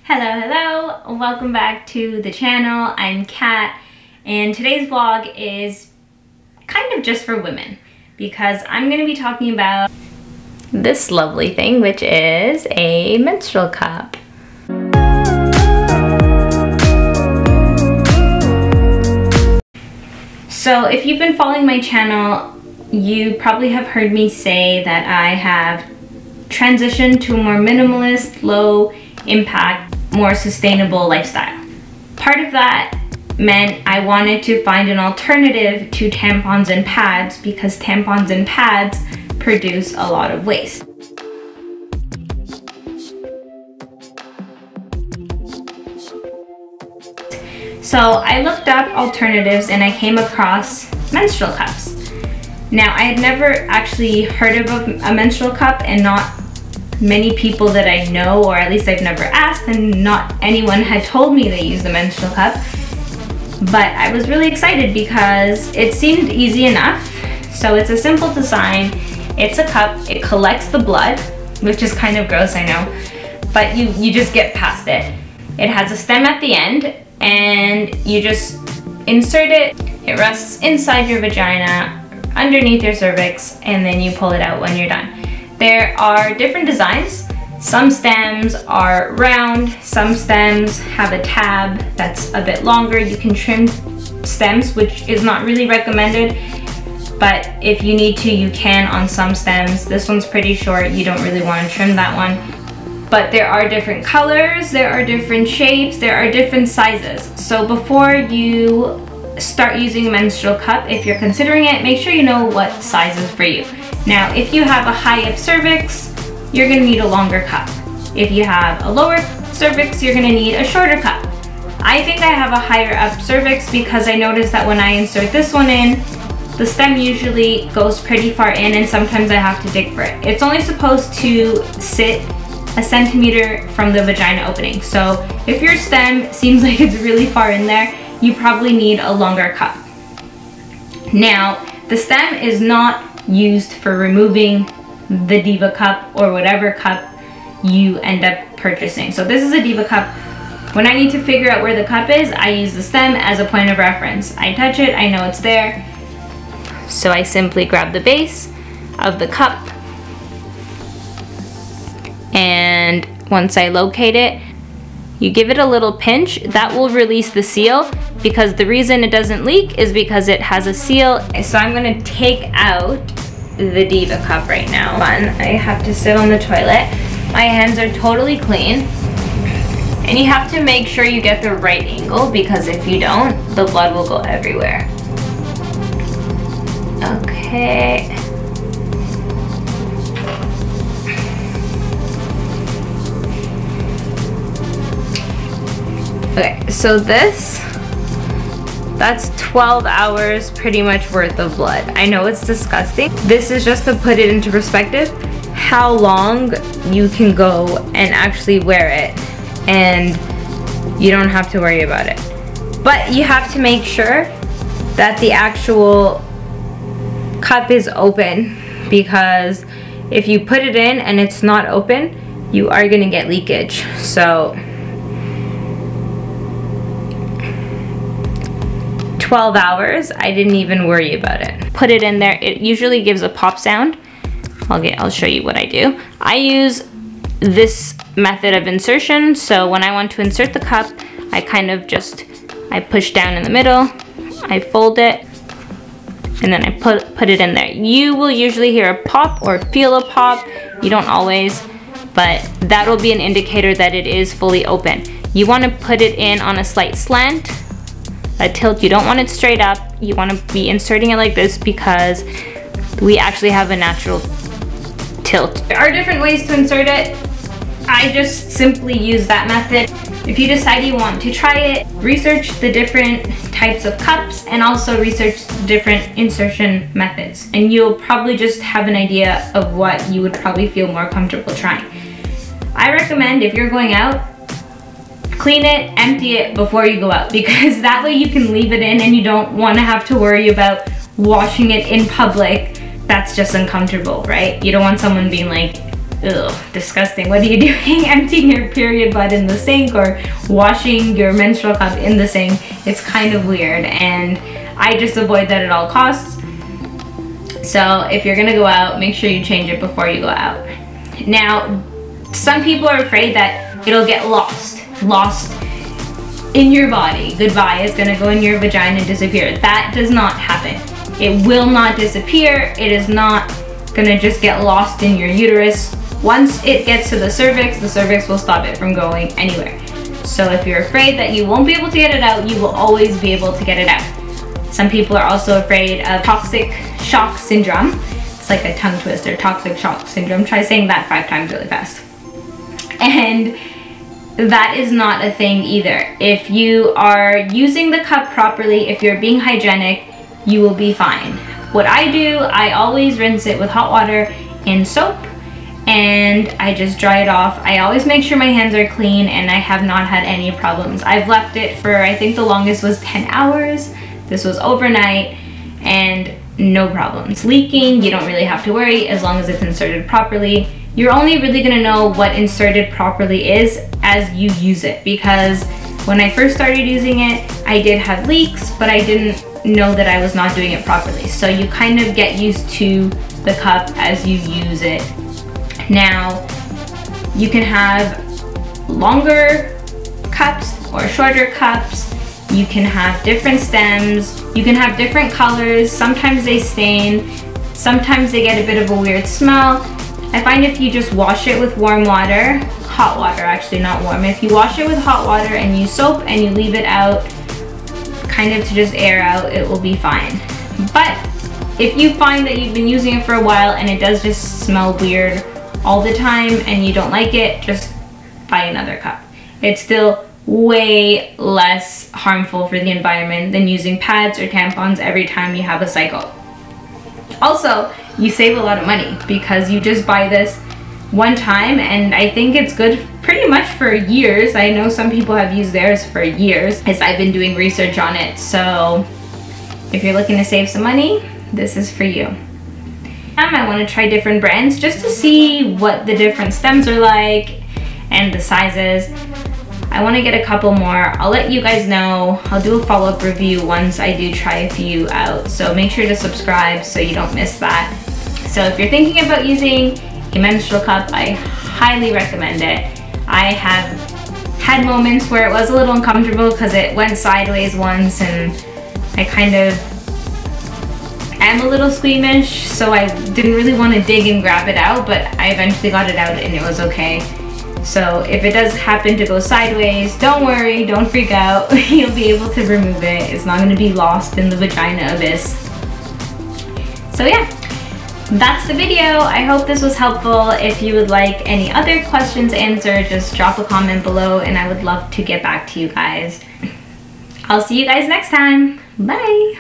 Hello, welcome back to the channel. I'm Kat, and today's vlog is kind of just for women because I'm going to be talking about this lovely thing, which is a menstrual cup. So if you've been following my channel, you probably have heard me say that I have transitioned to a more minimalist, low impact, more sustainable lifestyle. Part of that meant I wanted to find an alternative to tampons and pads because tampons and pads produce a lot of waste. So I looked up alternatives and I came across menstrual cups. Now I had never actually heard of a menstrual cup, and not many people that I know, or at least I've never asked, and not anyone had told me they used a menstrual cup. But I was really excited because it seemed easy enough. So it's a simple design. It's a cup, it collects the blood, which is kind of gross, I know, but you just get past it. It has a stem at the end and you just insert it. It rests inside your vagina, underneath your cervix, and then you pull it out when you're done. There are different designs. Some stems are round, some stems have a tab that's a bit longer. You can trim stems, which is not really recommended, but if you need to, you can on some stems. This one's pretty short, you don't really want to trim that one. But there are different colors, there are different shapes, there are different sizes. So before you start using a menstrual cup, if you're considering it, make sure you know what size is for you. Now, if you have a high up cervix, you're gonna need a longer cup. If you have a lower cervix, you're gonna need a shorter cup. I think I have a higher up cervix because I noticed that when I insert this one in, the stem usually goes pretty far in and sometimes I have to dig for it. It's only supposed to sit 1 centimeter from the vagina opening. So if your stem seems like it's really far in there, you probably need a longer cup. Now, the stem is not used for removing the Diva cup or whatever cup you end up purchasing. So this is a Diva cup. When I need to figure out where the cup is, I use the stem as a point of reference. I touch it, I know it's there. So I simply grab the base of the cup, and once I locate it, you give it a little pinch. That will release the seal, because the reason it doesn't leak is because it has a seal. So I'm gonna take out the Diva cup right now. I have to sit on the toilet. My hands are totally clean. And you have to make sure you get the right angle, because if you don't, the blood will go everywhere. Okay. Okay, so that's 12 hours pretty much worth of blood. I know it's disgusting. This is just to put it into perspective, how long you can go and actually wear it and you don't have to worry about it. But you have to make sure that the actual cup is open, because if you put it in and it's not open, you are gonna get leakage. So 12 hours, I didn't even worry about it. Put it in there, it usually gives a pop sound. I'll show you what I do. I use this method of insertion. So when I want to insert the cup, I kind of I push down in the middle, I fold it, and then I put it in there. You will usually hear a pop or feel a pop. You don't always, but that will be an indicator that it is fully open. You want to put it in on a slight slant, a tilt. You don't want it straight up. You want to be inserting it like this because we actually have a natural tilt. There are different ways to insert it. I just simply use that method. If you decide you want to try it, research the different types of cups and also research different insertion methods, and you'll probably just have an idea of what you would probably feel more comfortable trying. I recommend, if you're going out, clean it, empty it before you go out, because that way you can leave it in and you don't want to have to worry about washing it in public. That's just uncomfortable, right? You don't want someone being like, ugh, disgusting. What are you doing emptying your period blood in the sink or washing your menstrual cup in the sink? It's kind of weird, and I just avoid that at all costs. So if you're gonna go out, make sure you change it before you go out. Now, some people are afraid that it'll get lost in your body. Goodbye, it's gonna go in your vagina and disappear. That does not happen. It will not disappear. It is not gonna just get lost in your uterus. Once it gets to the cervix will stop it from going anywhere. So if you're afraid that you won't be able to get it out, you will always be able to get it out. Some people are also afraid of toxic shock syndrome. It's like a tongue twister, toxic shock syndrome. Try saying that 5 times really fast. And that is not a thing either. If you are using the cup properly, if you're being hygienic, you will be fine. What I do, I always rinse it with hot water and soap, and I just dry it off. I always make sure my hands are clean, and I have not had any problems. I've left it for, I think the longest was 10 hours. This was overnight, and no problems. Leaking, you don't really have to worry as long as it's inserted properly. You're only really gonna know what inserted properly is as you use it, because when I first started using it, I did have leaks, but I didn't know that I was not doing it properly. So you kind of get used to the cup as you use it. Now, you can have longer cups or shorter cups. You can have different stems. You can have different colors. Sometimes they stain. Sometimes they get a bit of a weird smell. I find if you just wash it with warm water, hot water actually, not warm. If you wash it with hot water and use soap and you leave it out, kind of to just air out, it will be fine. But if you find that you've been using it for a while and it does just smell weird all the time and you don't like it, just buy another cup. It's still way less harmful for the environment than using pads or tampons every time you have a cycle. Also, you save a lot of money because you just buy this one time, and I think it's good pretty much for years. I know some people have used theirs for years as I've been doing research on it. So if you're looking to save some money, this is for you. I want to try different brands just to see what the different stems are like and the sizes. I want to get a couple more. I'll let you guys know. I'll do a follow-up review once I do try a few out. So make sure to subscribe so you don't miss that. So if you're thinking about using a menstrual cup, I highly recommend it. I have had moments where it was a little uncomfortable because it went sideways once, and I kind of am a little squeamish, so I didn't really want to dig and grab it out, but I eventually got it out and it was okay. So if it does happen to go sideways, don't worry, don't freak out. You'll be able to remove it. It's not going to be lost in the vagina abyss. So yeah, that's the video. I hope this was helpful. If you would like any other questions answered, just drop a comment below and I would love to get back to you guys. I'll see you guys next time. Bye.